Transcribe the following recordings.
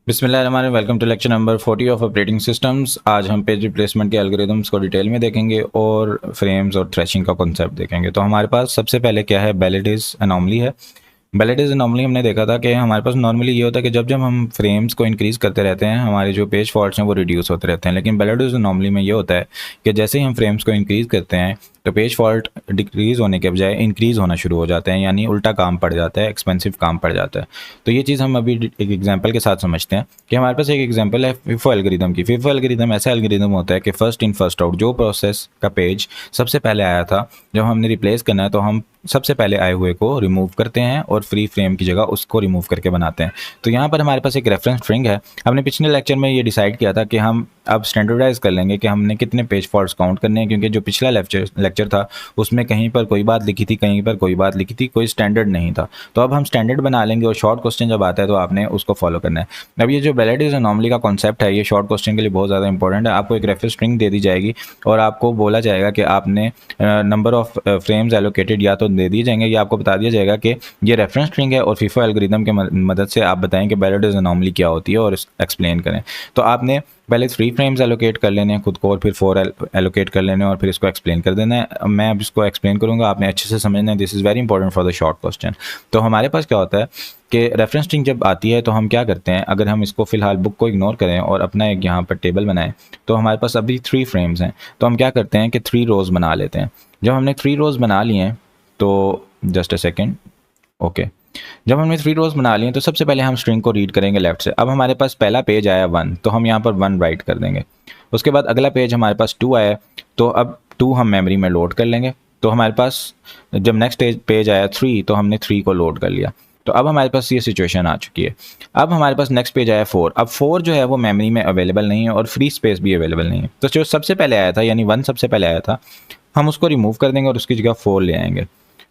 बिस्मिल्लाहिर्रहमानिर्रहीम। Welcome to lecture number 40 of operating systems. आज हम पेज रिप्लेसमेंट के एल्गोरिदम्स को डिटेल में देखेंगे और फ्रेम्स और थ्रेशिंग का कॉन्सेप्ट देखेंगे। तो हमारे पास सबसे पहले क्या है, बेलिडीज अनोमली है। बेलिडीज अनोमली हमने देखा था कि हमारे पास नॉर्मली ये होता है कि जब जब हम फ्रेम्स को इंक्रीज़ करते रहते हैं हमारे जो पेज फॉल्ट्स हैं वो रिड्यूस होते रहते हैं। लेकिन बेलिडीज अनोमली में ये होता है कि जैसे ही हम फ्रेम्स को इंक्रीज़ करते हैं तो पेज फॉल्ट डिक्रीज़ होने के बजाय इंक्रीज़ होना शुरू हो जाते हैं, यानी उल्टा काम पड़ जाता है, एक्सपेंसिव काम पड़ जाता है। तो ये चीज़ हम अभी एक एग्जांपल के साथ समझते हैं कि हमारे पास एक एग्जांपल है FIFO एल्गोरिदम की। FIFO एल्गोरिदम ऐसा एल्गोरिदम होता है कि फर्स्ट इन फर्स्ट आउट, जो प्रोसेस का पेज सबसे पहले आया था जब हमने रिप्लेस करना है तो हम सबसे पहले आए हुए को रिमूव करते हैं और फ्री फ्रेम की जगह उसको रिमूव करके बनाते हैं। तो यहाँ पर हमारे पास एक रेफरेंस स्ट्रिंग है। हमने पिछले लेक्चर में ये डिसाइड किया था कि हम अब स्टैंडर्डाइज कर लेंगे कि हमने कितने पेज फॉल्ट्स काउंट करने हैं, क्योंकि जो पिछला लेक्चर था उसमें कहीं पर कोई बात लिखी थी, कहीं पर कोई बात लिखी थी, कोई स्टैंडर्ड नहीं था। तो अब हम स्टैंडर्ड बना लेंगे और शॉर्ट क्वेश्चन जब आता है तो आपने उसको फॉलो करना है। अब ये जो बेलिडीज अनोमली का कॉन्सेप्ट है ये शॉर्ट क्वेश्चन के लिए बहुत ज़्यादा इंपॉर्टेंट है। आपको एक रेफरेंस स्ट्रिंग दे दी जाएगी और आपको बोला जाएगा कि आपने नंबर ऑफ फ्रेम्स एलोकेटेड या तो दे दिए जाएंगे या आपको बता दिया जाएगा कि ये रेफरेंस स्ट्रिंग है और FIFO एल्गोरिदम के मदद से आप बताएं कि बेलिडीज अनोमली क्या होती है और एक्सप्लेन करें। तो आपने पहले 3 फ्रेम्स एलोकेट कर लेने हैं खुद को और फिर 4 एलोकेट कर लेने और फिर इसको एक्सप्लेन कर देना है। मैं अब इसको एक्सप्लेन करूंगा, आपने अच्छे से समझना है। This is very important for the short question. तो हमारे पास क्या होता है कि रेफरेंस स्ट्रिंग जब आती है तो हम क्या करते हैं, अगर हम इसको फिलहाल बुक को इग्नोर करें और अपना एक यहाँ पर टेबल बनाएं तो हमारे पास अभी 3 फ्रेम्स हैं। तो हम क्या करते हैं कि 3 रोज़ बना लेते हैं। जब हमने 3 रोज़ बना लिए हैं तो जस्ट अ सेकेंड, ओके। जब हमने 3 रोज़ बना लिए तो सबसे पहले हम स्ट्रिंग को रीड करेंगे लेफ्ट से। अब हमारे पास पहला पेज आया 1, तो हम यहाँ पर 1 राइट कर देंगे। उसके बाद अगला पेज हमारे पास 2 आया, तो अब 2 हम मेमोरी में लोड कर लेंगे। तो हमारे पास जब नेक्स्ट पेज आया 3 तो हमने 3 को लोड कर लिया। तो अब हमारे पास ये सिचुएशन आ चुकी है। अब हमारे पास नेक्स्ट पेज आया 4। अब 4 जो है वो मेमोरी में अवेलेबल नहीं है और फ्री स्पेस भी अवेलेबल नहीं है। तो जो सबसे पहले आया था यानी 1 सबसे पहले आया था, हम उसको रिमूव कर देंगे और उसकी जगह 4 ले आएंगे,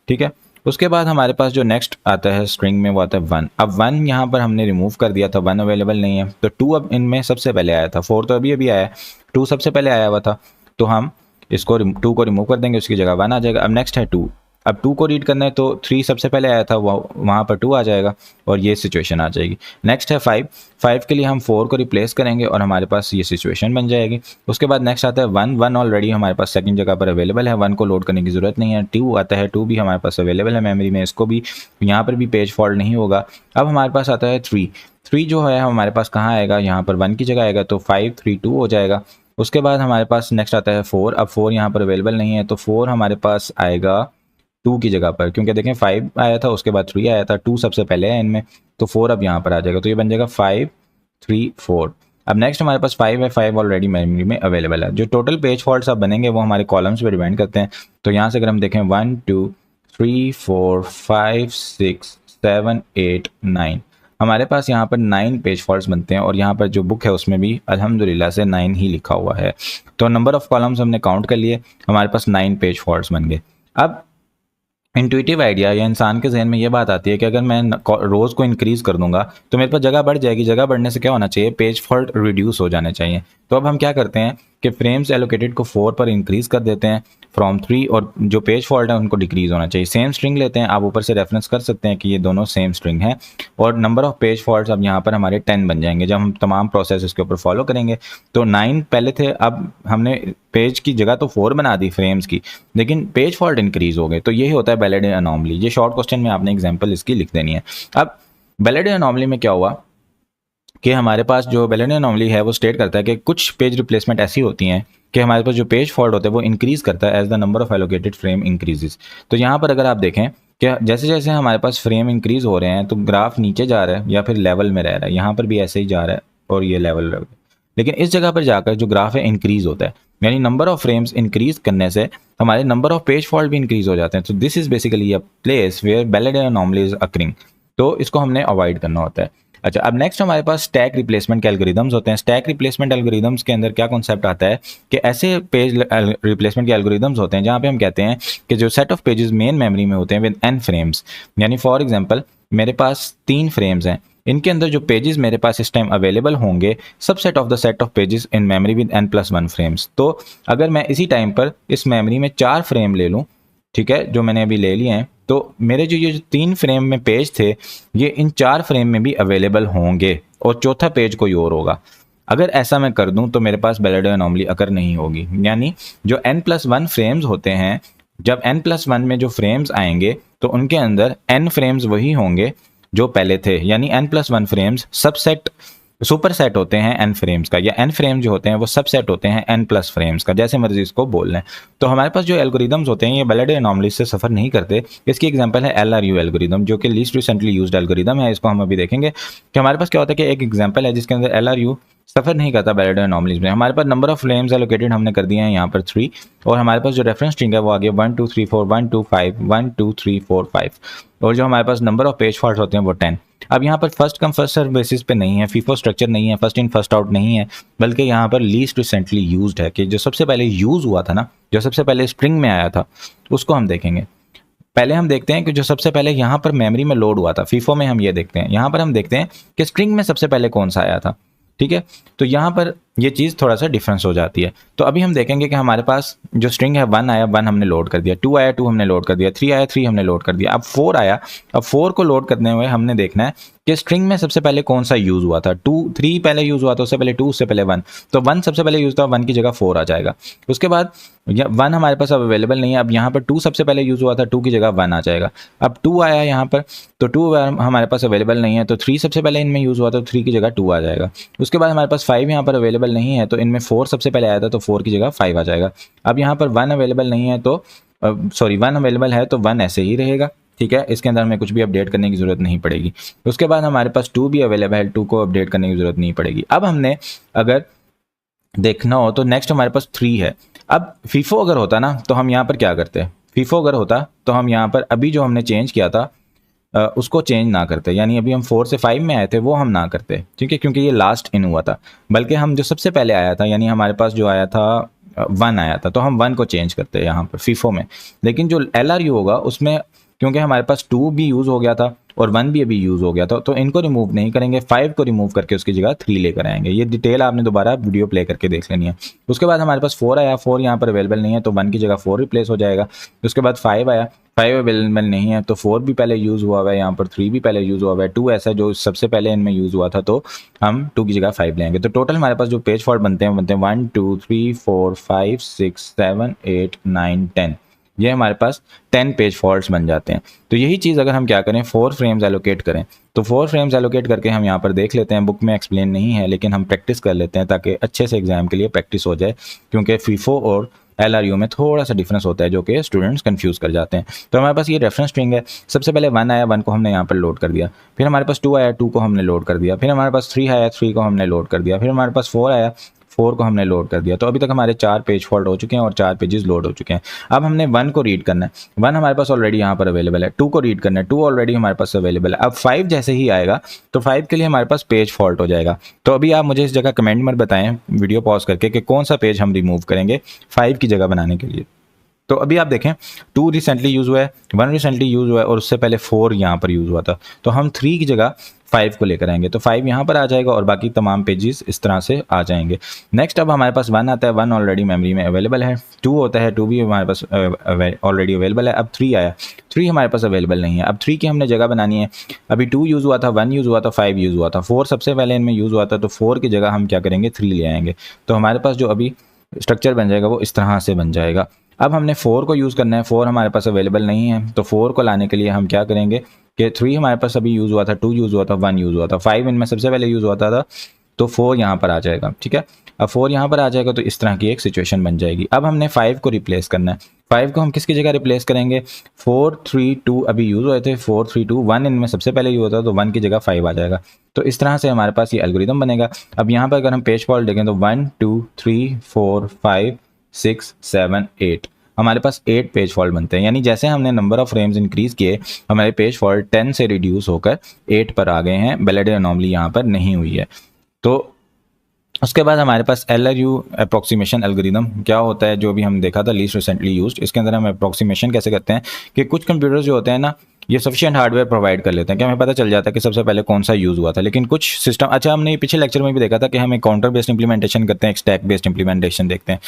ठीक है। उसके बाद हमारे पास जो नेक्स्ट आता है स्ट्रिंग में वो आता है 1। अब 1 यहाँ पर हमने रिमूव कर दिया था, 1 अवेलेबल नहीं है। तो 2 अब इनमें सबसे पहले आया था, 4 तो अभी अभी आया है, 2 सबसे पहले आया हुआ था। तो हम इसको 2 को रिमूव कर देंगे, उसकी जगह 1 आ जाएगा। अब नेक्स्ट है 2। अब 2 को रीड करना है तो 3 सबसे पहले आया था, वहाँ पर 2 आ जाएगा और ये सिचुएशन आ जाएगी। नेक्स्ट है 5। 5 के लिए हम 4 को रिप्लेस करेंगे और हमारे पास ये सिचुएशन बन जाएगी। उसके बाद नेक्स्ट आता है 1। 1 ऑलरेडी हमारे पास सेकंड जगह पर अवेलेबल है, 1 को लोड करने की ज़रूरत नहीं है। 2 आता है, 2 भी हमारे पास अवेलेबल है मेमोरी में, इसको भी यहाँ पर भी पेज फॉल्ट नहीं होगा। अब हमारे पास आता है 3। 3 जो है हमारे पास कहाँ आएगा, यहाँ पर 1 की जगह आएगा, तो 5 3 2 हो जाएगा। उसके बाद हमारे पास नेक्स्ट आता है 4। अब 4 यहाँ पर अवेलेबल नहीं है तो 4 हमारे पास आएगा 2 की जगह पर, क्योंकि देखें 5 आया था उसके बाद 3 आया था, 2 सबसे पहले है इनमें, तो 4 अब यहाँ पर आ जाएगा। तो ये बन जाएगा 5 3 4। अब नेक्स्ट हमारे पास 5 है, 5 ऑलरेडी मेमोरी में अवेलेबल है। जो टोटल पेज फॉल्ट्स अब बनेंगे वो हमारे कॉलम्स पे डिपेंड करते हैं। तो यहाँ से अगर हम देखें 1 2 3 4 5 6 7 8 9, हमारे पास यहाँ पर 9 पेज फॉल्ट्स बनते हैं और यहाँ पर जो बुक है उसमें भी अल्हम्दुलिल्लाह से 9 ही लिखा हुआ है। तो नंबर ऑफ कॉलम्स हमने काउंट कर लिए, हमारे पास 9 पेज फॉल्ट्स बन गए। अब इंट्यूटिव आइडिया या इंसान के जहन में ये बात आती है कि अगर मैं रोज़ को इंक्रीज़ कर दूंगा तो मेरे पास जगह बढ़ जाएगी। जगह बढ़ने से क्या होना चाहिए, पेज फॉल्ट रिड्यूस हो जाने चाहिए। तो अब हम क्या करते हैं कि फ्रेम्स एलोकेटेड को 4 पर इंक्रीज़ कर देते हैं फ्रॉम 3, और जो पेज फॉल्ट है उनको डिक्रीज़ होना चाहिए। सेम स्ट्रिंग लेते हैं, आप ऊपर से रेफरेंस कर सकते हैं कि ये दोनों सेम स्ट्रिंग है। और नंबर ऑफ पेज फॉल्ट्स अब यहाँ पर हमारे 10 बन जाएंगे जब हम तमाम प्रोसेस इसके ऊपर फॉलो करेंगे। तो 9 पहले थे, अब हमने पेज की जगह तो 4 बना दी फ्रेम्स की, लेकिन पेज फॉल्ट इंक्रीज हो गए। तो यही होता है बेलिडीज अनोमली। ये शॉर्ट क्वेश्चन में आपने एग्जांपल इसकी लिख देनी है। अब बेलिडीज अनोमली में क्या हुआ कि हमारे पास जो बेलिडीज अनोमली है वो स्टेट करता है कि कुछ पेज रिप्लेसमेंट ऐसी होती हैं कि हमारे पास जो पेज फॉल्ट होता है वो इंक्रीज करता है as the number of allocated frame increases. तो यहाँ पर अगर आप देखें कि जैसे जैसे हमारे पास फ्रेम इंक्रीज हो रहे हैं तो ग्राफ नीचे जा रहा है या फिर लेवल में रह रहा है, यहाँ पर भी ऐसे ही जा रहा है और ये लेवल रह, लेकिन इस जगह पर जाकर जो ग्राफ है इंक्रीज होता है, यानी नंबर ऑफ फ्रेम्स इंक्रीज करने से हमारे नंबर ऑफ पेज फॉल्ट भी इंक्रीज हो जाते हैं। तो this is basically a place where Belady's anomaly is occurring. तो इसको हमने अवॉइड करना होता है। अच्छा, अब नेक्स्ट हमारे पास स्टैक रिप्लेसमेंट के एल्गोरिदम्स होते हैं। स्टैक रिप्लेसमेंट एल्गोरिदम्स के अंदर क्या कॉन्सेप्ट आता है कि ऐसे पेज रिप्लेसमेंट के एल्गोरिदम्स होते हैं जहाँ पे हम कहते हैं कि जो set of pages main memory में होते हैं विद n फ्रेम्स, यानी फॉर एग्जांपल मेरे पास 3 फ्रेम्स हैं, इनके अंदर जो पेजेस मेरे पास इस टाइम अवेलेबल होंगे subset of the set of pages in memory with n+1 frames. तो अगर मैं इसी टाइम पर इस मेमोरी में 4 फ्रेम ले लूँ, ठीक है, जो मैंने अभी ले लिए हैं, तो मेरे जो ये 3 फ्रेम में पेज थे ये इन 4 फ्रेम में भी अवेलेबल होंगे। और चौथा पेज कोई और होगा। अगर ऐसा मैं कर दूं तो मेरे पास बेलेडो एनॉमली अकर नहीं होगी। यानी जो n+1 फ्रेम्स होते हैं, जब n+1 में जो फ्रेम्स आएंगे तो उनके अंदर n फ्रेम्स वही होंगे जो पहले थे। यानी n+1 frames subset super set होते हैं n फ्रेम्स का, या n फ्रेम जो होते हैं वो सबसेट होते हैं n+ फ्रेम्स का, जैसे मर्जी इसको बोल लें। तो हमारे पास जो एल्गोरिदम्स होते हैं ये बेलेडो एनॉमली से सफ़र नहीं करते। इसकी एग्जांपल है LRU एल्गोरिदम, जो कि लीस्ट रिसेंटली यूज्ड एल्गोरिदम है। इसको हम अभी देखेंगे कि हमारे पास क्या होता है कि एक एग्जांपल है जिसके अंदर LRU सफ़र नहीं करता बेलेडो एनॉमलीज में। हमारे पास नंबर ऑफ फ्रेम्स एलोकेटेड हमने कर दिए हैं यहाँ पर 3, और हमारे पास जो रेफरेंस स्ट्रिंग है वो आ गया 1 2 3 4 1 2 5 1 2 3 4 5, और जो हमारे पास नंबर ऑफ पेज फॉल्ट होते हैं वो 10। अब यहाँ पर first come first serve basis पे नहीं है, फीफो स्ट्रक्चर नहीं है, फर्स्ट इन फर्स्ट आउट नहीं है, बल्कि यहाँ पर लीस्ट रिसेंटली यूज्ड है कि जो सबसे पहले यूज हुआ था ना, जो सबसे पहले स्ट्रिंग में आया था उसको हम देखेंगे। पहले हम देखते हैं कि जो सबसे पहले यहाँ पर मेमोरी में लोड हुआ था, फीफो में हम ये देखते हैं। यहाँ पर हम देखते हैं कि स्ट्रिंग में सबसे पहले कौन सा आया था। ठीक है, तो यहाँ पर ये चीज़ थोड़ा सा डिफरेंस हो जाती है। तो अभी हम देखेंगे कि हमारे पास जो स्ट्रिंग है 1 आया, 1 हमने लोड कर दिया, 2 आया, 2 हमने लोड कर दिया, 3 आया, 3 हमने लोड कर दिया, अब 4 आया। अब 4 को लोड करने हुए हमने देखना है कि स्ट्रिंग में सबसे पहले कौन सा यूज़ हुआ था। 3 पहले यूज़ हुआ था, उससे पहले 2, उससे पहले 1, तो 1 सबसे पहले यूज़ था, 1 की जगह 4 आ जाएगा। उसके बाद 1 हमारे पास अब अवेलेबल नहीं है, अब यहाँ पर 2 सबसे पहले यूज़ हुआ था, 2 की जगह 1 आ जाएगा। अब 2 आया यहाँ पर, तो 2 हमारे पास अवेलेबल नहीं है, तो 3 सबसे पहले इनमें यूज़ हुआ था, 3 की जगह 2 आ जाएगा। उसके बाद हमारे पास 5 यहाँ पर अवेलेबल नहीं है, तो इनमें 4 सबसे पहले आया था, तो 4 की जगह 5 आ जाएगा। अब यहाँ पर 1 अवेलेबल नहीं है, तो 1 अवेलेबल है, तो 1 ऐसे ही रहेगा। ठीक है, इसके अंदर हमें कुछ भी अपडेट करने की ज़रूरत नहीं पड़ेगी। उसके बाद हमारे पास 2 भी अवेलेबल है, 2 को अपडेट करने की ज़रूरत नहीं पड़ेगी। अब हमने अगर देखना हो तो नेक्स्ट हमारे पास 3 है। अब फीफो अगर होता ना तो हम यहाँ पर क्या करते हैं, फीफो अगर होता तो हम यहाँ पर अभी जो हमने चेंज किया था उसको चेंज ना करते, यानी अभी हम 4 से 5 में आए थे वो हम ना करते, ठीक है, क्योंकि ये लास्ट इन हुआ था। बल्कि हम जो सबसे पहले आया था, यानी हमारे पास जो आया था 1 आया था, तो हम 1 को चेंज करते हैं यहाँ पर फीफो में। लेकिन जो LRU होगा उसमें क्योंकि हमारे पास 2 भी यूज़ हो गया था और 1 भी अभी यूज़ हो गया था, तो इनको रिमूव नहीं करेंगे, 5 को रिमूव करके उसकी जगह 3 लेकर आएंगे। ये डिटेल आपने दोबारा वीडियो प्ले करके देख लेनी है। उसके बाद हमारे पास 4 आया, 4 यहाँ पर अवेलेबल नहीं है, तो 1 की जगह 4 रिप्लेस हो जाएगा। उसके बाद 5 आया, 5 अवेलेबल नहीं है, तो 4 भी पहले यूज़ हुआ हुआ है, यहाँ पर 3 भी पहले यूज़ हुआ हुआ है, 2 ऐसा जो सबसे पहले इनमें यूज़ हुआ था, तो हम 2 की जगह 5 लेंगे। तो टोटल हमारे पास जो पेज फॉल्ट बनते हैं 1 2 3 4 5 6 7 8 9 10, ये हमारे पास 10 पेज फॉल्ट्स बन जाते हैं। तो यही चीज़ अगर हम क्या करें, 4 फ्रेम्स एलोकेट करें, तो 4 फ्रेम्स एलोकेट करके हम यहाँ पर देख लेते हैं। बुक में एक्सप्लेन नहीं है, लेकिन हम प्रैक्टिस कर लेते हैं ताकि अच्छे से एग्जाम के लिए प्रैक्टिस हो जाए, क्योंकि फीफो और LRU में थोड़ा सा डिफरेंस होता है जो कि स्टूडेंट्स कंफ्यूज कर जाते हैं। तो हमारे पास ये रेफरेंस स्ट्रिंग है, सबसे पहले 1 आया, 1 को हमने यहाँ पर लोड कर दिया, फिर हमारे पास 2 आया, 2 को हमने लोड कर दिया, फिर हमारे पास 3 आया, 3 को हमने लोड कर दिया, फिर हमारे पास 4 आया, 4 को हमने लोड कर दिया। तो अभी तक हमारे 4 पेज फॉल्ट हो चुके हैं और 4 पेजेस लोड हो चुके हैं। अब हमने 1 को रीड करना है, 1 हमारे पास ऑलरेडी यहाँ पर अवेलेबल है, 2 को रीड करना है, 2 ऑलरेडी हमारे पास अवेलेबल है। अब 5 जैसे ही आएगा तो 5 के लिए हमारे पास पेज फॉल्ट हो जाएगा। तो अभी आप मुझे इस जगह कमेंट में बताएं वीडियो पॉज करके कि कौन सा पेज हम रिमूव करेंगे 5 की जगह बनाने के लिए। तो अभी आप देखें 2 रिसेंटली यूज़ हुआ है, 1 रिसेंटली यूज़ हुआ है, और उससे पहले 4 यहाँ पर यूज़ हुआ था, तो हम 3 की जगह 5 को लेकर आएंगे, तो 5 यहाँ पर आ जाएगा और बाकी तमाम पेजेस इस तरह से आ जाएंगे। नेक्स्ट अब हमारे पास 1 आता है, 1 ऑलरेडी मेमोरी में अवेलेबल है, 2 होता है, 2 भी हमारे पास ऑलरेडी अवेलेबल है। अब 3 आया, 3 हमारे पास अवेलेबल नहीं है, अब 3 की हमने जगह बनानी है। अभी 2 यूज़ हुआ था, 1 यूज़ हुआ था, 5 यूज़ हुआ था, 4 सबसे पहले इनमें यूज़ हुआ था, तो 4 की जगह हम क्या करेंगे, 3 ले आएंगे। तो हमारे पास जो अभी स्ट्रक्चर बन जाएगा वो इस तरह से बन जाएगा। अब हमने 4 को यूज़ करना है, 4 हमारे पास अवेलेबल नहीं है, तो 4 को लाने के लिए हम क्या करेंगे कि 3 हमारे पास अभी यूज़ हुआ था, 2 यूज़ हुआ था, 1 यूज़ हुआ था, 5 इनमें सबसे पहले यूज़ हुआ था, तो 4 यहाँ पर आ जाएगा। ठीक है, अब 4 यहाँ पर आ जाएगा तो इस तरह की एक सिचुएशन बन जाएगी। अब हमने 5 को रिप्लेस करना है, 5 को हम किसकी जगह रिप्लेस करेंगे, 4 3 2 अभी यूज़ हुए थे, 4 3 2 1 इनमें सबसे पहले यूज़ होता है, तो 1 की जगह 5 आ जाएगा। तो इस तरह से हमारे पास ये एल्गोरिदम बनेगा। अब यहाँ पर अगर हम पेज फॉल्ट देखें तो 1 2 3 4 5 6 7 8 हमारे पास 8 पेज फॉल्ट बनते हैं। यानी जैसे हमने नंबर ऑफ फ्रेम्स इंक्रीज किए, हमारे पेज फॉल्ट 10 से रिड्यूस होकर 8 पर आ गए हैं। बेलेडो एनॉमली यहाँ पर नहीं हुई है। तो उसके बाद हमारे पास LRU अप्रोक्सीमेशन एल्गोरिदम क्या होता है, जो भी हम देखा था लीस्ट रिसेंटली यूज्ड। इसके अंदर हम अप्रोक्सीमेशन कैसे करते हैं कि कुछ कंप्यूटर्स जो होते हैं ना, ये सफिशिएंट हार्डवेयर प्रोवाइड कर लेते हैं कि हमें पता चल जाता है कि सबसे पहले कौन सा यूज़ हुआ था। लेकिन कुछ सिस्टम, अच्छा हमने पिछले लेक्चर में भी देखा था कि हम एक काउंटर बेस्ड इंप्लीमेंटेशन करते हैं, एक स्टैक बेस्ड इंप्लीमेंटेशन देखते हैं।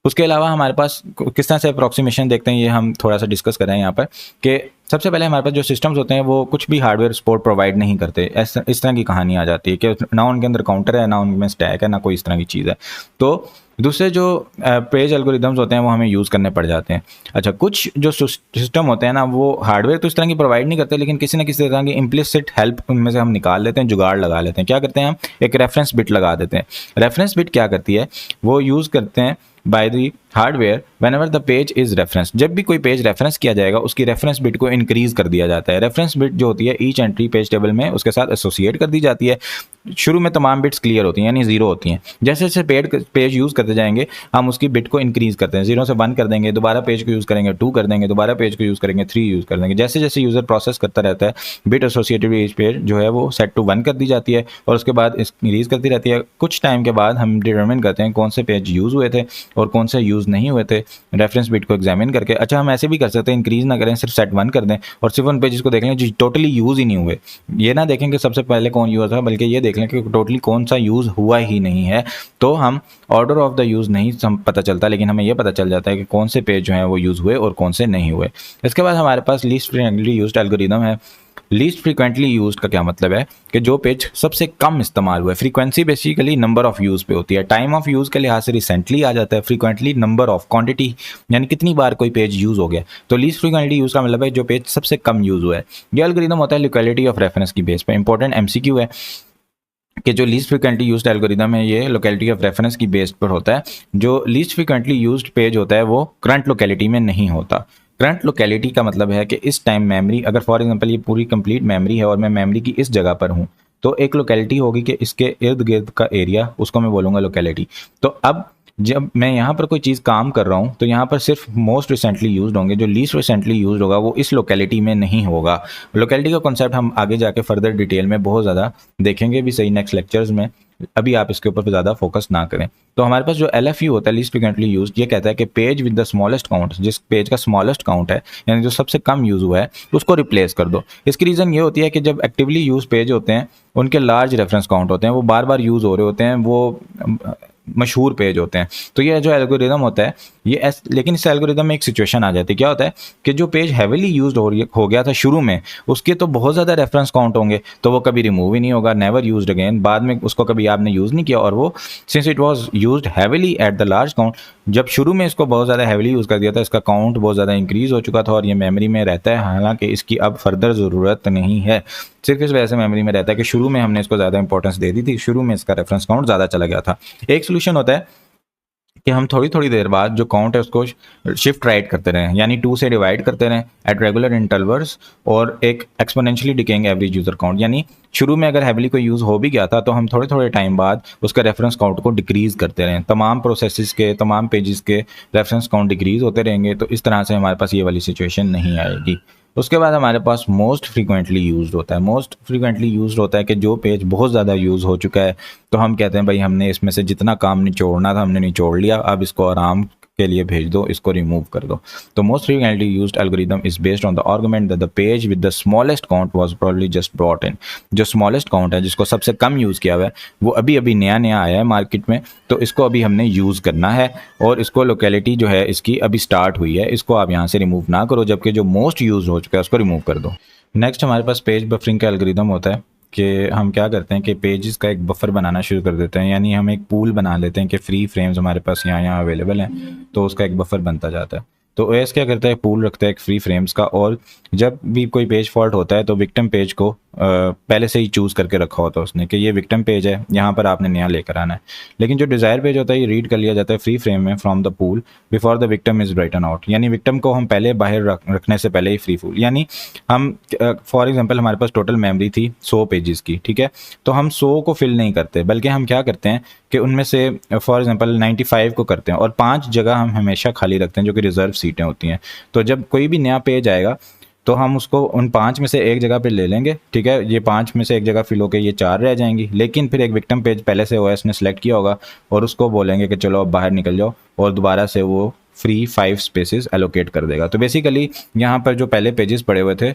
उसके अलावा हमारे पास किस तरह से अप्रोक्सीमेशन देखते हैं, ये हम थोड़ा सा डिस्कस कर रहे हैं यहाँ पर कि सबसे पहले हमारे पास जो सिस्टम्स होते हैं वो कुछ भी हार्डवेयर सपोर्ट प्रोवाइड नहीं करते। इस तरह की कहानी आ जाती है कि ना उनके अंदर काउंटर है, ना उनमें स्टैक है, ना कोई इस तरह की चीज़ है। तो दूसरे जो पेज एल्गोरिदम्स होते हैं वो हमें यूज़ करने पड़ जाते हैं। अच्छा, कुछ जो सिस्टम होते हैं ना वो हार्डवेयर तो इस तरह की प्रोवाइड नहीं करते, लेकिन किसी न किसी तरह की इम्प्लिसिट हेल्प उनमें से हम निकाल लेते हैं, जुगाड़ लगा लेते हैं। क्या करते हैं हम, एक रेफरेंस बिट लगा देते हैं। रेफरेंस बिट क्या करती है, वो यूज़ करते हैं by the hardware whenever the page is reference. जब भी कोई पेज रेफरेंस किया जाएगा उसकी रेफरेंस बिट को इंक्रीज कर दिया जाता है। रेफरेंस बिट जो होती है ईच एंट्री पेज टेबल में उसके साथ एसोसिएट कर दी जाती है। शुरू में तमाम बिट्स क्लियर होती हैं यानी जीरो होती हैं। जैसे जैसे पेज यूज़ करते जाएंगे हम उसकी बिट को इंक्रीज करते हैं। 0 से 1 कर देंगे, दोबारा पेज को यूज़ करेंगे 2 कर देंगे, दोबारा पेज को यूज़ करेंगे 3 यूज़ कर देंगे। जैसे जैसे यूज़र प्रोसेस करता रहता है बिट एसोसिएटेड विद पेज जो है वो सेट टू 1 कर दी जाती है और उसके बाद इंक्रीज करती रहती है। कुछ टाइम के बाद हम डिटरमिन करते हैं कौन से पेज यूज़ हुए थे और कौन से यूज़ नहीं हुए थे रेफरेंस बिट को एग्जामिन करके। अच्छा, हम ऐसे भी कर सकते हैं, इंक्रीज ना करें, सिर्फ सेट 1 कर दें और सिर्फ उन पेजेस को देख लें जो टोटली यूज़ ही नहीं हुए। ये ना देखें कि सबसे पहले कौन यूज़ था, बल्कि ये देख लें कि टोटली कौन सा यूज़ हुआ ही नहीं है। तो हम ऑर्डर ऑफ द यूज़ नहीं पता चलता, लेकिन हमें यह पता चल जाता है कि कौन से पेज जो हैं वो यूज़ हुए और कौन से नहीं हुए। इसके बाद हमारे पास लीस्ट फ्रीक्वेंटली यूज्ड एल्गोरिदम है। लीस्ट फ्रीक्वेंटली यूज्ड का क्या मतलब है कि जो पेज सबसे कम इस्तेमाल हुआ है। Frequency basically number of use पे होती है, टाइम ऑफ यूज़ के लिहाज से रिसेंटली आ जाता है। फ्रीक्वेंटली नंबर ऑफ क्वांटिटी यानी कितनी बार कोई पेज यूज़ हो गया। तो लीस्ट फ्रीक्वेंटली यूज़ का मतलब है जो पेज सबसे कम यूज़ हुआ है। ये एल्गोरिदम होता है लोकेलिटी ऑफ रेफरेंस की बेस पे। इंपॉर्टेंट एमसीक्यू है कि जो लीस्ट फ्रीक्वेंटली यूज्ड एल्गोरिदम है ये लोकेलिटी ऑफ रेफरेंस की बेस पर होता है। जो लीस्ट फ्रीक्वेंटली यूज्ड पेज होता है वो करंट लोकेलिटी में नहीं होता। करंट लोकेलिटी का मतलब है कि इस टाइम मेमोरी, अगर फॉर एग्जांपल ये पूरी कंप्लीट मेमोरी है और मैं मेमोरी की इस जगह पर हूँ तो एक लोकेलिटी होगी कि इसके इर्द गिर्द का एरिया, उसको मैं बोलूँगा लोकेलिटी। तो अब जब मैं यहाँ पर कोई चीज़ काम कर रहा हूँ तो यहाँ पर सिर्फ मोस्ट रिसेंटली यूज्ड होंगे, जो लीस्ट रिसेंटली यूज्ड होगा वो इस लोकेलिटी में नहीं होगा। लोकेलिटी का कॉन्सेप्ट हम आगे जाके फर्दर डिटेल में बहुत ज़्यादा देखेंगे भी सही नेक्स्ट लेक्चर्स में, अभी आप इसके ऊपर ज़्यादा फोकस ना करें। तो हमारे पास जो LFU होता है लीस्ट फ्रीक्वेंटली यूज्ड, ये कहता है कि page with the smallest count, जिस पेज का स्मॉलेस्ट काउंट है यानी जो सबसे कम यूज़ हुआ है उसको रिप्लेस कर दो। इसकी रीज़न ये होती है कि जब एक्टिवली यूज पेज होते हैं उनके लार्ज रेफरेंस काउंट होते हैं, वो बार बार यूज़ हो रहे होते हैं, वो मशहूर पेज होते हैं। तो ये जो एल्गोरिदम होता है ये लेकिन इस एल्गोरिदम में एक सिचुएशन आ जाती है। क्या होता है कि जो पेज हैवीली यूज्ड हो गया था शुरू में उसके तो बहुत ज़्यादा रेफरेंस काउंट होंगे, तो वो कभी रिमूव ही नहीं होगा, नेवर यूज्ड अगेन। बाद में उसको कभी आपने यूज़ नहीं किया और वो since it was used heavily at the large count, जब शुरू में इसको बहुत ज़्यादा हैवीली यूज़ कर दिया था इसका काउंट बहुत ज़्यादा इंक्रीज़ हो चुका था और ये मेमोरी में रहता है, हालांकि इसकी अब फर्दर ज़रूरत नहीं है। सिर्फ इस वजह से मेमोरी में रहता है कि शुरू में हमने इसको ज़्यादा इंपॉर्टेंस दे दी थी, शुरू में इसका रेफरेंस काउंट ज़्यादा चला गया था। एक सोल्यूशन होता है कि हम थोड़ी थोड़ी देर बाद जो काउंट है उसको शिफ्ट राइट करते रहें, यानी 2 से डिवाइड करते रहें एट रेगुलर इंटरवल्स और एक exponentially decaying average user count. यानी शुरू में अगर हैवीली कोई यूज़ हो भी गया था तो हम थोड़े थोड़े टाइम बाद उसका रेफरेंस काउंट को डिक्रीज करते रहें। तमाम प्रोसेसेस के, तमाम पेजेस के रेफरेंस काउंट डिक्रीज होते रहेंगे, तो इस तरह से हमारे पास ये वाली सिचुएशन नहीं आएगी। उसके बाद हमारे पास मोस्ट फ्रीक्वेंटली यूज्ड होता है। मोस्ट फ्रीक्वेंटली यूज्ड होता है कि जो पेज बहुत ज़्यादा यूज़ हो चुका है तो हम कहते हैं भाई हमने इसमें से जितना काम निचोड़ना था हमने निचोड़ लिया, अब इसको आराम के लिए भेज दो, इसको रिमूव कर दो। तो most frequently used algorithm is based on the argument that the page with the smallest count was probably just brought in. जो स्मॉलेस्ट काउंट है, जिसको सबसे कम यूज़ किया हुआ है, वो अभी अभी नया नया आया है मार्केट में, तो इसको अभी हमने यूज़ करना है और इसको लोकेलिटी जो है इसकी अभी स्टार्ट हुई है, इसको आप यहाँ से रिमूव ना करो, जबकि जो मोस्ट यूज हो चुका है उसको रिमूव कर दो। नेक्स्ट हमारे पास पेज बफरिंग का एल्गोरिदम होता है कि हम क्या करते हैं कि पेजेस का एक बफर बनाना शुरू कर देते हैं, यानी हम एक पूल बना लेते हैं कि फ्री फ्रेम्स हमारे पास यहाँ अवेलेबल हैं, तो उसका एक बफर बनता जाता है। तो OS क्या करता है, पूल रखता है एक फ्री फ्रेम्स का, और जब भी कोई पेज फॉल्ट होता है तो विक्टिम पेज को पहले से ही चूज़ करके रखा होता है उसने कि ये विक्टिम पेज है, यहाँ पर आपने नया लेकर आना है। लेकिन जो डिज़ायर पेज होता है ये रीड कर लिया जाता है फ्री फ्रेम में from the pool before the victim is written out, यानी विक्टिम को हम पहले बाहर रखने से पहले ही फ्री फूल, यानी हम फॉर एग्जांपल हमारे पास टोटल मेमोरी थी 100 पेजेस की, ठीक है, तो हम 100 को फिल नहीं करते, बल्कि हम क्या करते हैं कि उनमें से फॉर एग्जांपल 95 को करते हैं और 5 जगह हम हमेशा खाली रखते हैं जो कि रिजर्व सीटें होती हैं। तो जब कोई भी नया पेज आएगा तो हम उसको उन 5 में से एक जगह पे ले लेंगे, ठीक है, ये 5 में से एक जगह फिल होकर ये 4 रह जाएंगी, लेकिन फिर एक विक्टिम पेज पहले से OS ने सेलेक्ट किया होगा और उसको बोलेंगे कि चलो अब बाहर निकल जाओ और दोबारा से वो फ्री 5 स्पेसेस एलोकेट कर देगा। तो बेसिकली यहाँ पर जो पहले पेजेस पड़े हुए थे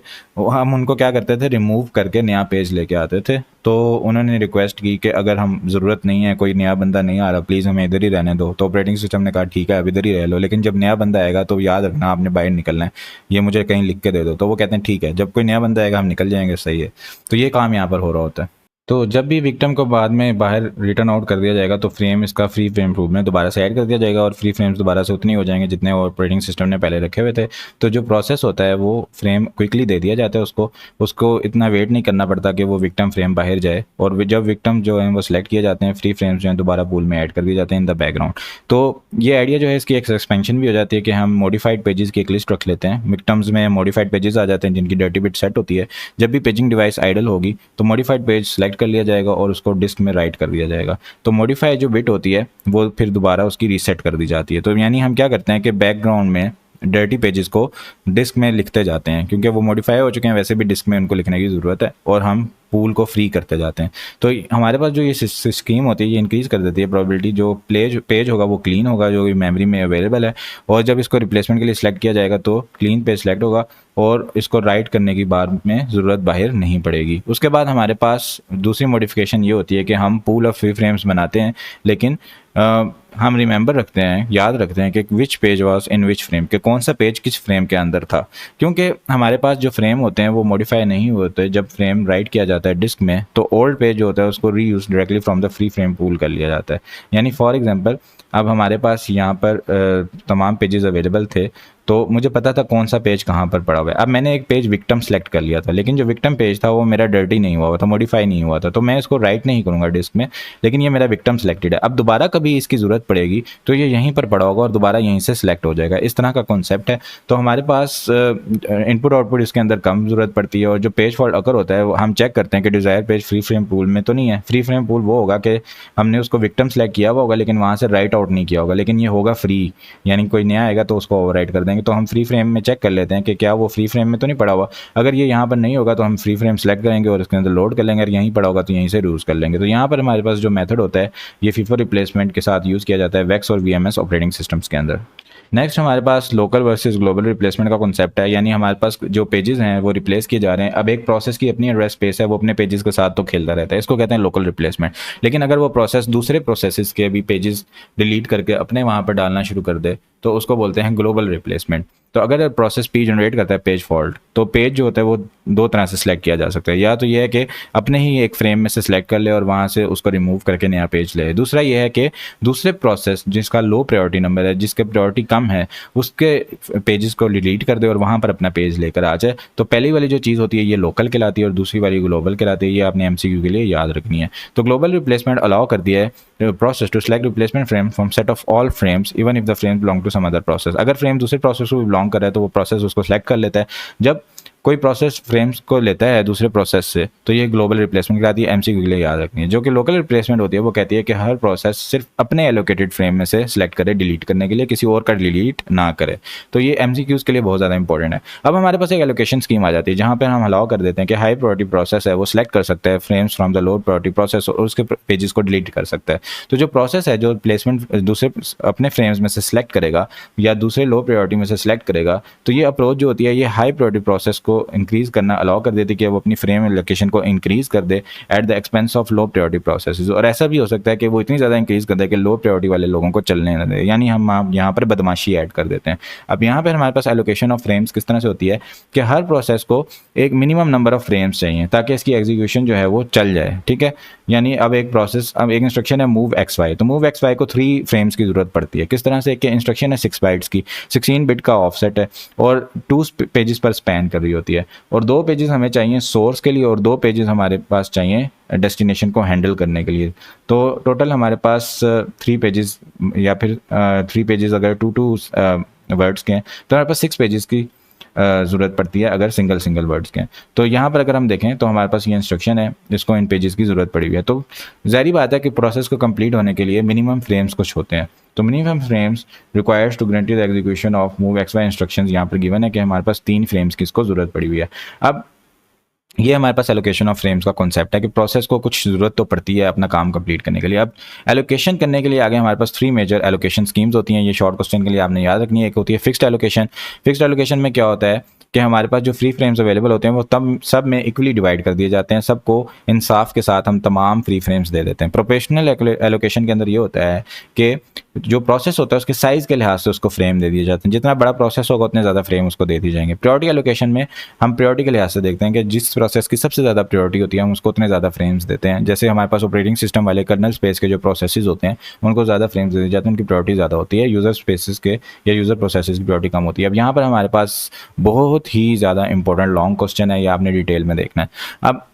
हम उनको क्या करते थे, रिमूव करके नया पेज लेके आते थे। तो उन्होंने रिक्वेस्ट की कि अगर हम ज़रूरत नहीं है, कोई नया बंदा नहीं आ रहा, प्लीज़ हमें इधर ही रहने दो। तो ऑपरेटिंग सिस्टम ने कहा ठीक है अब इधर ही रह लो, लेकिन जब नया बंदा आएगा तो याद रखना आपने बाहर निकलना है, ये मुझे कहीं लिख के दे दो। तो वो कहते हैं ठीक है, जब कोई नया बंदा आएगा हम निकल जाएंगे, सही है। तो ये काम यहाँ पर हो रहा होता है। तो जब भी विक्टिम को बाद में बाहर रिटर्न आउट कर दिया जाएगा तो फ्रेम इसका फ्री फ्रेम रूप में दोबारा से ऐड कर दिया जाएगा और फ्री फ्रेम्स दोबारा से उतने हो जाएंगे जितने ऑपरेटिंग सिस्टम ने पहले रखे हुए थे। तो जो प्रोसेस होता है वो फ्रेम क्विकली दे दिया जाता है उसको, उसको इतना वेट नहीं करना पड़ता कि वो विक्टिम फ्रेम बाहर जाए। और जब विक्टिम जो है वो सिलेक्ट किए जाते हैं, फ्री फ्रेम्स जो हैं दोबारा पूल में ऐड कर दिए जाते हैं इन द बैकग्राउंड। तो ये आइडिया जो है इसकी एक एक्सपेंशन भी हो जाती है कि हम मॉडिफाइड पेजेस की एक लिस्ट रख लेते हैं। विक्टिम्स में मॉडिफाइड पेजेस आ जाते हैं जिनकी डर्टी बिट सेट होती है। जब भी पेजिंग डिवाइस आइडल होगी तो मॉडिफाइड पेज सेलेक्ट कर लिया जाएगा और उसको डिस्क में राइट कर दिया जाएगा। तो मॉडिफाई जो बिट होती है वो फिर दोबारा उसकी रीसेट कर दी जाती है। तो यानी हम क्या करते हैं कि बैकग्राउंड में डर्टी पेजेस को डिस्क में लिखते जाते हैं, क्योंकि वो मॉडिफाई हो चुके हैं वैसे भी डिस्क में उनको लिखने की ज़रूरत है, और हम पूल को फ्री करते जाते हैं। तो हमारे पास जो ये स्कीम होती है ये इंक्रीज़ कर देती है प्रोबेबिलिटी, जो पेज होगा वो क्लीन होगा जो मेमोरी में अवेलेबल है, और जब इसको रिप्लेसमेंट के लिए सिलेक्ट किया जाएगा तो क्लीन पेज सेलेक्ट होगा और इसको राइट करने की बाद में ज़रूरत बाहर नहीं पड़ेगी। उसके बाद हमारे पास दूसरी मॉडिफिकेशन ये होती है कि हम पूल ऑफ फ्री फ्रेम्स बनाते हैं, लेकिन हम रिमेंबर रखते हैं, याद रखते हैं कि which page was in which frame, कि कौन सा पेज किस फ्रेम के अंदर था। क्योंकि हमारे पास जो फ्रेम होते हैं वो मॉडिफाई नहीं होते जब फ्रेम राइट किया जाता है डिस्क में, तो ओल्ड पेज जो होता है उसको reuse directly from the free frame pool कर लिया जाता है। यानी फॉर एग्जांपल अब हमारे पास यहाँ पर तमाम पेजेस अवेलेबल थे, तो मुझे पता था कौन सा पेज कहाँ पर पड़ा हुआ है। अब मैंने एक पेज विक्टिम सेलेक्ट कर लिया था, लेकिन जो विक्टिम पेज था वो मेरा डर्टी नहीं हुआ था, मॉडिफाई नहीं हुआ था, तो मैं इसको राइट नहीं करूँगा डिस्क में, लेकिन ये मेरा विक्टिम सेलेक्टेड है। अब दोबारा कभी इसकी ज़रूरत पड़ेगी तो ये यहीं पर पड़ा होगा और दोबारा यहीं से सिलेक्ट हो जाएगा। इस तरह का कॉन्सेप्ट है। तो हमारे पास इनपुट आउटपुट इसके अंदर कम ज़रूरत पड़ती है, और जो पेज फॉल्ट अकर होता है वो हम चेक करते हैं कि desire page free frame pool में तो नहीं है। फ्री फ्रेम पूल वो होगा कि हमने उसको विक्टिम सेलेक्ट किया हुआ होगा लेकिन वहाँ से राइट आउट नहीं किया होगा, लेकिन ये होगा फ्री, यानी कोई नया आएगा तो उसको ओवरराइट कर देंगे। तो हम फ्री फ्रेम में चेक कर लेते हैं कि क्या वो फ्री फ्रेम में तो नहीं पड़ा हुआ। अगर ये यहाँ पर नहीं होगा तो हम फ्री फ्रेम सेलेक्ट करेंगे और इसके अंदर लोड कर लेंगे, और यहीं पड़ा होगा तो यहीं से यूज़ कर लेंगे। तो यहाँ पर हमारे पास जो मेथड होता है ये फीफो रिप्लेसमेंट के साथ यूज़ किया जाता है वेक्स और वीएमएस ऑपरेटिंग सिस्टम्स के अंदर। नेक्स्ट हमारे पास लोकल वर्सेस ग्लोबल रिप्लेसमेंट का कॉन्सेप्ट है, यानी हमारे पास जो पेजेस हैं वो रिप्लेस किए जा रहे हैं। अब एक प्रोसेस की अपनी एड्रेस स्पेस है, वो अपने पेजेस के साथ तो खेलता रहता है, इसको कहते हैं लोकल रिप्लेसमेंट। लेकिन अगर वो प्रोसेस दूसरे प्रोसेसेस के भी पेजेस डिलीट करके अपने वहाँ पर डालना शुरू कर दे तो उसको बोलते हैं ग्लोबल रिप्लेसमेंट। तो अगर प्रोसेस पी जनरेट करता है पेज फॉल्ट, तो पेज जो होता है वो दो तरह से सिलेक्ट किया जा सकता है। या तो ये है कि अपने ही एक फ्रेम में से सिलेक्ट कर ले और वहाँ से उसको रिमूव करके नया पेज ले। दूसरा ये है कि दूसरे प्रोसेस जिसका लो प्रायोरिटी नंबर है, जिसके प्रायोरिटी कम है, उसके पेजेस को डिलीट कर दे और वहाँ पर अपना पेज लेकर आ जाए। तो पहली वाली जो चीज़ होती है ये लोकल कहलाती है और दूसरी वाली ग्लोबल कहलाती है। ये आपने एमसीक्यू के लिए याद रखनी है। तो ग्लोबल रिप्लेसमेंट अलाउ कर दिया है process to select replacement frame from set of all frames even if the frame belong to some other process. अगर फ्रेम दूसरे प्रोसेस को बिलोंग कर रहा है तो वो प्रोसेस उसको सेलेक्ट कर लेता है। जब कोई प्रोसेस फ्रेम्स को लेता है दूसरे प्रोसेस से तो ये ग्लोबल रिप्लेसमेंट कहलाती है, एमसीक्यू के लिए याद रखनी है। जो कि लोकल रिप्लेसमेंट होती है वो कहती है कि हर प्रोसेस सिर्फ अपने एलोकेटेड फ्रेम में से सिलेक्ट करे डिलीट करने के लिए, किसी और का डिलीट ना करे। तो ये एमसीक्यूज़ के लिए बहुत ज़्यादा इंपॉर्टेंट है। अब हमारे पास एक एलोकेशन स्कीम आ जाती है जहाँ पर हम अलाउ कर देते हैं कि हाई प्रायोरिटी प्रोसेस है वो सिलेक्ट कर सकता है frames from the low priority process और उसके पेजेस को डिलीट कर सकता है। तो जो प्रोसेस है जो प्लेसमेंट दूसरे अपने फ्रेम्स में से सिलेक्ट करेगा या दूसरे लो प्रायोरिटी में से सिलेक्ट करेगा, तो ये अप्रोच जो होती है ये हाई प्रायोरिटी प्रोसेस को इंक्रीज करना अलाउ कर देती है कि वो अपनी फ्रेम लोकेशन को इंक्रीज कर दे at the expense of low priority processes. और ऐसा भी हो सकता है कि वो इतनी ज़्यादा इंक्रीज कर दे कि लो प्रायोरिटी वाले लोगों को चलने न दे, यानी हम यहाँ पर बदमाशी ऐड कर देते हैं। अब यहाँ पर हमारे पास एलोकेशन ऑफ फ्रेम्स किस तरह से होती है कि हर प्रोसेस को एक मिनिमम नंबर ऑफ फ्रेम्स चाहिए ताकि इसकी एग्जीक्यूशन जो है वो चल जाए। ठीक है, यानी अब एक प्रोसेस, अब एक इंस्ट्रक्शन है मूव एक्स वाई, तो मूव एक्स वाई को 3 फ्रेम्स की ज़रूरत पड़ती है। किस तरह से कि इंस्ट्रक्शन है 6 बाइट्स की, 16 बिट का ऑफसेट है और 2 पेजेस पर स्पैन कर रही होती है, और 2 पेजेस हमें चाहिए सोर्स के लिए और 2 पेजेस हमारे पास चाहिए डेस्टिनेशन को हैंडल करने के लिए। तो टोटल हमारे पास 3 पेजेस या फिर 3 पेजेस अगर 2 वर्ड्स के हैं तो हमारे पास 6 पेजेस की ज़रूरत पड़ती है अगर सिंगल वर्ड्स के हैं। तो यहाँ पर अगर हम देखें तो हमारे पास ये इंस्ट्रक्शन है जिसको इन पेजेस की ज़रूरत पड़ी हुई है। तो ज़ाहिर बात है कि प्रोसेस को कंप्लीट होने के लिए मिनिमम फ्रेम्स कुछ होते हैं। तो minimum frames requires to guarantee the execution of move X Y instructions यहाँ पर गिवन है कि हमारे पास 3 फ्रेम्स की इसको ज़रूरत पड़ी हुई है। अब ये हमारे पास एलोकेशन ऑफ फ्रेम्स का कॉन्सेप्ट है कि प्रोसेस को कुछ ज़रूरत तो पड़ती है अपना काम कंप्लीट करने के लिए। अब एलोकेशन करने के लिए आगे हमारे पास 3 मेजर एलोकेशन स्कीम्स होती हैं। ये शॉर्ट क्वेश्चन के लिए आपने याद रखनी है। एक होती है फिक्स्ड एलोकेशन। फिक्स्ड एलोकेशन में क्या होता है कि हमारे पास जो फ्री फ्रेम्स अवेलेबल होते हैं वो तब सब में इक्वली डिवाइड कर दिए जाते हैं, सबको इंसाफ के साथ हम तमाम फ्री फ्रेम्स दे देते हैं। प्रोपोर्शनल एलोकेशन के अंदर ये होता है कि जो प्रोसेस होता है उसके साइज़ के लिहाज से उसको फ्रेम दे दिए जाते हैं। जितना बड़ा प्रोसेस होगा उतने ज़्यादा फ्रेम उसको दे दिए जाएंगे। प्रायोरिटी एलोकेशन में हम प्रायोरिटी के लिहाज से देखते हैं कि जिस प्रोसेस की सबसे ज़्यादा प्रायोरिटी होती है हम उसको उतने ज़्यादा फ्रेम्स देते हैं। जैसे हमारे पास ऑपरेटिंग सिस्टम वाले कर्नल स्पेस के जो प्रोसेसेस होते हैं उनको ज़्यादा फ्रेम्स दे दिए जाते हैं, उनकी प्रायोरिटी ज़्यादा होती है। यूज़र स्पेसिस के या यूज़र प्रोसेसेस की प्रायोरिटी कम होती है। अब यहाँ पर हमारे पास बहुत ही ज़्यादा इंपॉर्टेंट लॉन्ग क्वेश्चन है, ये आपने डिटेल में देखना है। अब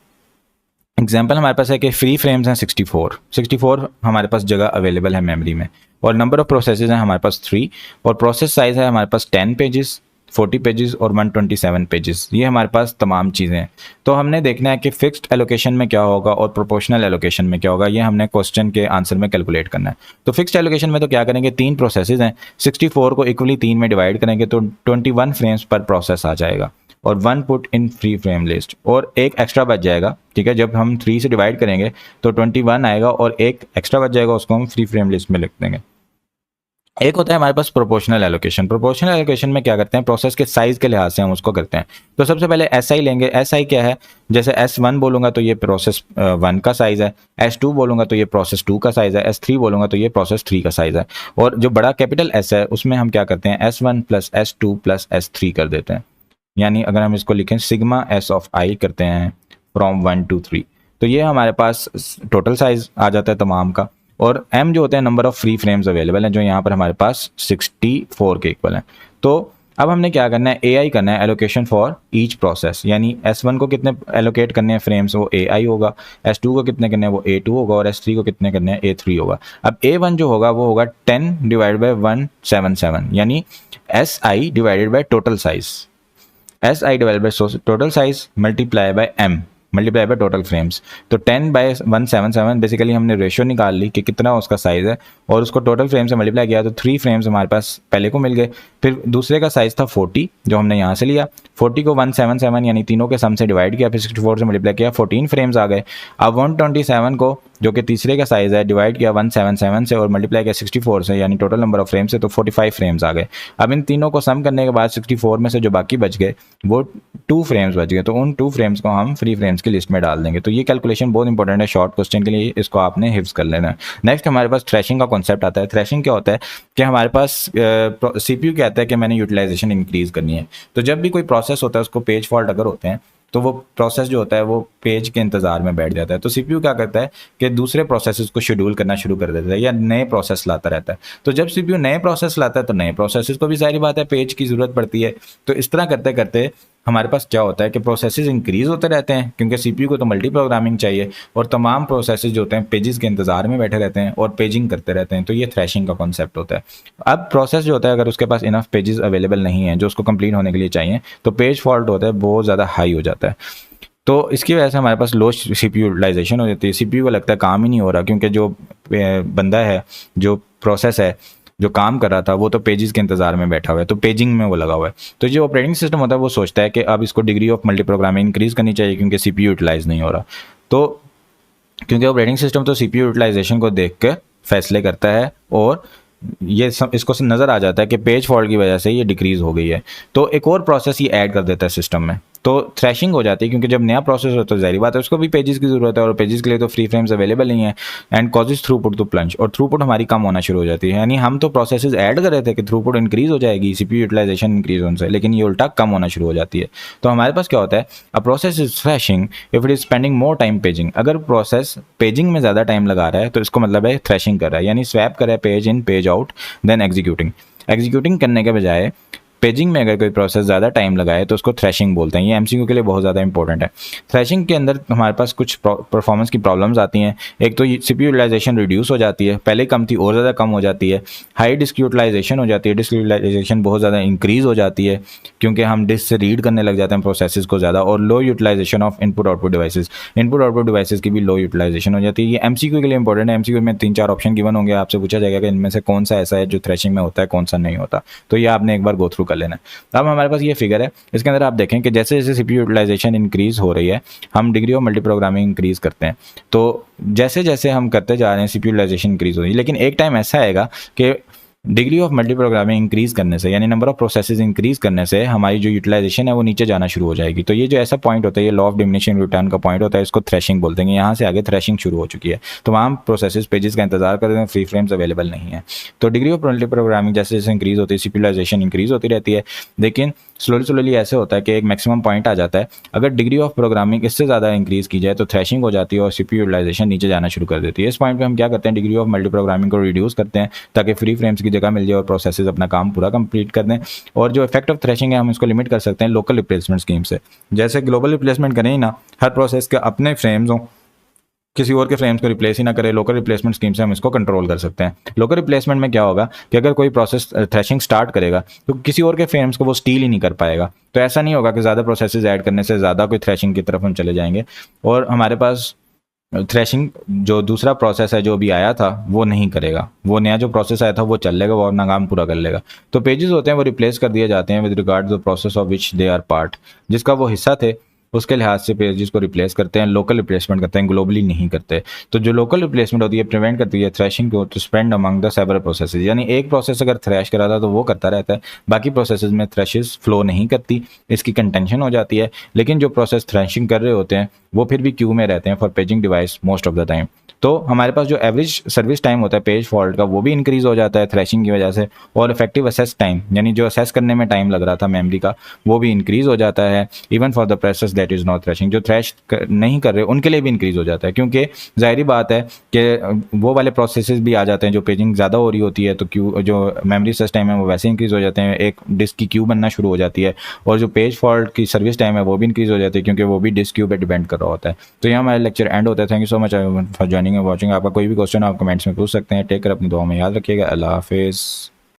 एग्जाम्पल हमारे पास है कि फ्री फ्रेम्स हैं 64 हमारे पास जगह अवेलेबल है मेमोरी में, और नंबर ऑफ प्रोसेसेस हैं हमारे पास 3, और प्रोसेस साइज है हमारे पास 10 पेजेस, 40 पेजेस और 127 पेजेस। ये हमारे पास तमाम चीज़ें हैं। तो हमने देखना है कि फिक्स्ड एलोकेशन में क्या होगा और प्रोपोर्शनल एलोकेशन में क्या होगा, ये हमने क्वेश्चन के आंसर में कैलकुलेट करना है। तो फिक्स्ड एलोकेशन में तो क्या करेंगे, 3 प्रोसेसेस हैं, 64 को इक्वली 3 में डिवाइड करेंगे तो 21 फ्रेम्स पर प्रोसेस आ जाएगा, और 1 put in free frame list, और एक एक्स्ट्रा बच जाएगा। ठीक है, जब हम 3 से डिवाइड करेंगे तो 21 आएगा और एक एक्स्ट्रा बच जाएगा, उसको हम फ्री फ्रेम लिस्ट में लिख देंगे। एक होता है हमारे पास प्रोपोर्शनल एलोकेशन। प्रोपोर्शनल एलोकेशन में क्या करते हैं, प्रोसेस के साइज के लिहाज से हम उसको करते हैं। तो सबसे पहले एस आई लेंगे। एस आई क्या है, जैसे S1 बोलूंगा तो ये प्रोसेस 1 का साइज है, S2 बोलूंगा तो ये प्रोसेस 2 का साइज है, S3 बोलूंगा तो ये प्रोसेस 3 का साइज है। और जो बड़ा कैपिटल S है उसमें हम क्या करते हैं, S1 plus S2 plus S3 कर देते हैं। यानी अगर हम इसको लिखें सिग्मा S ऑफ I करते हैं फ्रॉम 1 to 3, तो ये हमारे पास टोटल साइज आ जाता है तमाम का। और M जो होते हैं number of free frames available हैं, जो यहाँ पर हमारे पास 64 के इक्वल हैं। तो अब हमने क्या करना है, AI करना है, एलोकेशन फॉर ईच प्रोसेस। यानी S1 को कितने एलोकेट करने हैं फ्रेम्स, वो AI होगा, S2 को कितने करने हैं वो A2 होगा, और S3 को कितने करने हैं A3 होगा। अब A1 जो होगा वो होगा 10 डिवाइड बाई 177, यानी SI divided by total size, SI divided by total size multiply by M multiply by total frames. तो 10 बाय 177 बेसिकली हमने रेशियो निकाल ली कि कितना उसका साइज है, और उसको टोटल फ्रेम से मल्टीप्लाई किया तो 3 फ्रेम्स हमारे पास पहले को मिल गए। फिर दूसरे का साइज था 40 जो हमने यहाँ से लिया, 40 को 177 यानी तीनों के सम से डिवाइड किया, फिर 64 से मल्टीप्लाई किया, 14 फ्रेम्स आ गए। अब 127 को जो कि तीसरे का साइज है डिवाइड किया 177 से और मल्टीप्लाई किया 64 से, यानी टोटल नंबर ऑफ फ्रेम्स है तो 45 फ्रेम्स आ गए। अब इन तीनों को सम करने के बाद 64 में से जो बाकी बच गए वो 2 फ्रेम्स बच गए, तो उन 2 फ्रेम्स को हम फ्री फ्रेम्स की लिस्ट में डाल देंगे। तो ये कैलकुलेशन बहुत इंपॉर्टेंट है शॉर्ट क्वेश्चन के लिए, इसको आपने हिफ्ज कर लेना है। नेक्स्ट हमारे पास थ्रेशिंग का कॉन्सेप्ट आता है। थ्रेशिंग क्या होता है कि हमारे पास CPU कहता है कि मैंने यूटिलाइजेशन इंक्रीज करनी है। तो जब भी कोई प्रोसेस होता है उसको पेज फॉल्ट अगर होते हैं तो वो प्रोसेस जो होता है वो पेज के इंतजार में बैठ जाता है। तो CPU क्या करता है कि दूसरे प्रोसेसेस को शेड्यूल करना शुरू कर देता है या नए प्रोसेस लाता रहता है। तो जब CPU नए प्रोसेस लाता है तो नए प्रोसेसेस को भी जाहिर बात है पेज की ज़रूरत पड़ती है। तो इस तरह करते करते हमारे पास क्या होता है कि प्रोसेसेस इंक्रीज होते रहते हैं, क्योंकि CPU को तो मल्टी प्रोग्रामिंग चाहिए, और तमाम प्रोसेसेस जो होते हैं पेजेस के इंतजार में बैठे रहते हैं और पेजिंग करते रहते हैं। तो ये थ्रेशिंग का कॉन्सेप्ट होता है। अब प्रोसेस जो होता है अगर उसके पास इनफ पेजेस अवेलेबल नहीं है जो उसको कंप्लीट होने के लिए चाहिए, तो पेज फॉल्ट होता है बहुत ज़्यादा हाई हो जाता है। तो इसकी वजह से हमारे पास लो CPU यूटिलाइजेशन हो जाती है। CPU को लगता है काम ही नहीं हो रहा, क्योंकि जो बंदा है, जो प्रोसेस है, जो काम कर रहा था वो तो पेजेस के इंतजार में बैठा हुआ है, तो पेजिंग में वो लगा हुआ है। तो जो ऑपरेटिंग सिस्टम होता है वो सोचता है कि अब इसको degree of multi programming increase करनी चाहिए क्योंकि CPU यूटिलाइज नहीं हो रहा। तो क्योंकि ऑपरेटिंग सिस्टम तो CPU यूटिलाइजेशन को देख के फैसले करता है, और ये इसको नज़र आ जाता है कि पेज फॉल्ट की वजह से ये डिक्रीज हो गई है, तो एक और प्रोसेस ये ऐड कर देता है सिस्टम में। तो थ्रेशिंग हो जाती है, क्योंकि जब नया प्रोसेस होता है जाहिर बात है उसको भी पेजेस की ज़रूरत है, और पेजेस के लिए तो फ्री फ्रेम्स अवेलेबल नहीं है, and causes throughput to plunge, और थ्रूपुट हमारी कम होना शुरू हो जाती है। यानी हम तो प्रोसेसेस ऐड कर रहे थे कि थ्रूपुट इंक्रीज हो जाएगी CPU यूटिलाइजेशन इंक्रीज होने से, लेकिन ये उल्टा कम होना शुरू हो जाती है। तो हमारे पास क्या होता है, a process is threshing if it is spending more time paging. अगर प्रोसेस पेजिंग में ज़्यादा टाइम लगा रहा है तो इसको मतलब है थ्रेशिंग कर रहा है, यानी स्वैप कर रहा है page in page out then executing करने के बजाय पेजिंग में अगर कोई प्रोसेस ज़्यादा टाइम लगाए तो उसको थ्रेशिंग बोलते हैं। ये MCQ के लिए बहुत ज़्यादा इंपॉर्टेंट है। थ्रेशिंग के अंदर हमारे पास कुछ परफॉर्मेंस की प्रॉब्लम्स आती हैं। एक तो CPU यूटिलाइजेशन रिड्यूस हो जाती है, पहले कम थी और ज़्यादा कम हो जाती है। हाई डिस्क यूटिलाइजेशन हो जाती है, डिस्क यूटिलाइजेशन बहुत ज़्यादा इंक्रीज़ हो जाती है क्योंकि हम डिस्क से रीड करने लग जाते हैं प्रोसेसेस को ज़्यादा। और low utilization of input output devices की भी लो यूटिलाइजेशन हो जाती है। ये MCQ के लिए इंपॉर्टेंट है। MCQ में 3-4 ऑप्शन गिवन होंगे, आपसे पूछा जाएगा कि इनमें से कौन सा ऐसा है जो थ्रेशिंग में होता है, कौन सा नहीं होता। तो ये आपने एक बार गो थ्रू कर लेना है। अब हमारे पास ये फिगर है, इसके अंदर आप देखें कि जैसे जैसे CPU यूटिलाइजेशन इंक्रीज़ हो रही है, हम degree of multi programming increase करते हैं। तो जैसे जैसे हम करते जा रहे हैं CPU यूटिलाइजेशन इंक्रीज़ हो रही है, लेकिन एक टाइम ऐसा आएगा कि degree of multi programming increase करने से, यानी नंबर ऑफ प्रोसेसेस इंक्रीज़ करने से हमारी जो यूटिलाइजेशन है वो नीचे जाना शुरू हो जाएगी। तो ये जो ऐसा पॉइंट होता है, ये लॉ ऑफ डिमिनिशिंग रिटर्न का पॉइंट होता है, इसको थ्रेशिंग बोलते हैं। यहाँ से आगे थ्रेशिंग शुरू हो चुकी है, तो वहाँ प्रोसेसेस पेजेस का इंतजार कर रहे हैं, फ्री फ्रेम्स अवेलेबल नहीं है। तो डिग्री ऑफ मल्टी प्रोग्रामिंग जैसे जैसे इंक्रीज़ होती है, CPU यूटिलाइजेशन इंक्रीज़ होती रहती है, लेकिन स्लोली ऐसे होता है कि एक मैक्सिमम पॉइंट आ जाता है। अगर डिग्री ऑफ प्रोग्रामिंग इससे ज़्यादा इंक्रीज़ की जाए तो थ्रेशिंग हो जाती है और CPU यूटिलाइजेशन नीचे जाना शुरू कर देती है। इस पॉइंट पे हम क्या करते हैं, डिग्री ऑफ मल्टी प्रोग्रामिंग को रिड्यूस करते हैं ताकि फ्री फ्रेम्स की जगह मिल जाए और प्रोसेसेस अपना काम पूरा कंप्लीट कर दें। और जो इफेक्ट ऑफ थ्रेशिंग है हम इसको लिमिट कर सकते हैं लोकल रिप्लेसमेंट स्कीम से। जैसे ग्लोबल रिप्लेसमेंट करें ही ना, हर प्रोसेस के अपने फ्रेम्स हों, किसी और के फ्रेम्स को रिप्लेस ही ना करे, लोकल रिप्लेसमेंट स्कीम से हम इसको कंट्रोल कर सकते हैं। लोकल रिप्लेसमेंट में क्या होगा कि अगर कोई प्रोसेस थ्रेशिंग स्टार्ट करेगा तो किसी और के फ्रेम्स को वो स्टील ही नहीं कर पाएगा। तो ऐसा नहीं होगा कि ज़्यादा प्रोसेसेस ऐड करने से ज़्यादा कोई थ्रेशिंग की तरफ हम चले जाएंगे और हमारे पास थ्रेशिंग जो दूसरा प्रोसेस है जो भी आया था वो नहीं करेगा, वो नया जो प्रोसेस आया था वो चल लेगा, वो अपना काम पूरा कर लेगा। तो पेजेस होते हैं वो रिप्लेस कर दिए जाते हैं with regard to the process of which they are part, जिसका वो हिस्सा थे उसके लिहाज से पेजेस को रिप्लेस करते हैं, लोकल रिप्लेसमेंट करते हैं, ग्लोबली नहीं करते। तो जो लोकल रिप्लेसमेंट होती है प्रिवेंट करती है थ्रेशिंग को to spread among the several processes, यानी एक प्रोसेस अगर थ्रेश करा था तो वो करता रहता है, बाकी प्रोसेसेस में थ्रेशेस फ्लो नहीं करती, इसकी कंटेंशन हो जाती है। लेकिन जो प्रोसेस थ्रेशिंग कर रहे होते हैं वो फिर भी क्यू में रहते हैं for paging device most of the time. तो हमारे पास जो एवरेज सर्विस टाइम होता है पेज फॉल्ट का वो भी इंक्रीज हो जाता है थ्रेशिंग की वजह से, और इफेक्टिव असेस टाइम, यानी जो असेस करने में टाइम लग रहा था मेमोरी का वो भी इंक्रीज हो जाता है। Even for the process that is not threshing, जो थ्रेश नहीं कर रहे उनके लिए भी इंक्रीज हो जाता है, क्योंकि जाहिर बात है कि वो वाले प्रोसेसेस भी आ जाते हैं जो पेजिंग ज़्यादा हो रही होती है, तो क्यू जो मेमोरी सर्च टाइम है वो वैसे इंक्रीज हो जाते हैं, एक डिस्क की क्यू बनना शुरू हो जाती है, और जो पेज फॉल्ट की सर्विस टाइम है वो भी इंक्रीज हो जाती है क्योंकि वो भी डिस्क क्यू पे डिपेंड कर रहा होता है। तो यहाँ हमारा लेक्चर एंड होता है। Thank you so much for joining and watching. आपका कोई भी क्वेश्चन आप कमेंट्स में पूछ सकते हैं। टेक कर अपनी दुआ में याद रखिएगा। अल्लाह हाफिज़।